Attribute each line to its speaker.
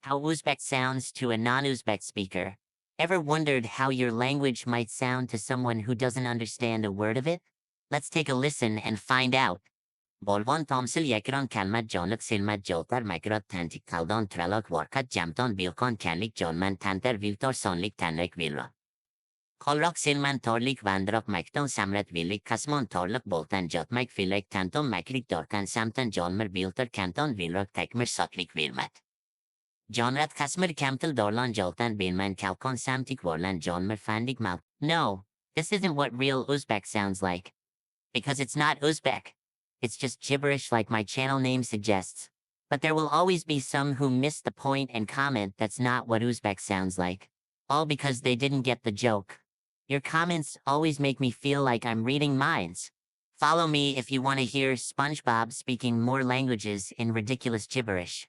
Speaker 1: How Uzbek sounds to a non-Uzbek speaker. Ever wondered how your language might sound to someone who doesn't understand a word of it? Let's take a listen and find out. Bolvon tomsil yekron kalmat jonlik silmat joltar makrot tantik kaldon tralok warkat jamton bilkon kanlik jonman tanter viltor sonlik tanrek vilra. Kolrok silman torlik vandrok makton samret villik kasmon torlik boltan jotmak filek tanton maklik dorkan samtan jonmer bilter kanton vilrok tekmer sotlik vilmat. Jonrat Kasmer Kamtel Dorlan Joltan Binman Kalkon Samtik Vorlan Jonmer Fandik Mal. No, this isn't what real Uzbek sounds like. Because it's not Uzbek. It's just gibberish like my channel name suggests. But there will always be some who miss the point and comment that's not what Uzbek sounds like. All because they didn't get the joke. Your comments always make me feel like I'm reading minds. Follow me if you want to hear Spongebob speaking more languages in ridiculous gibberish.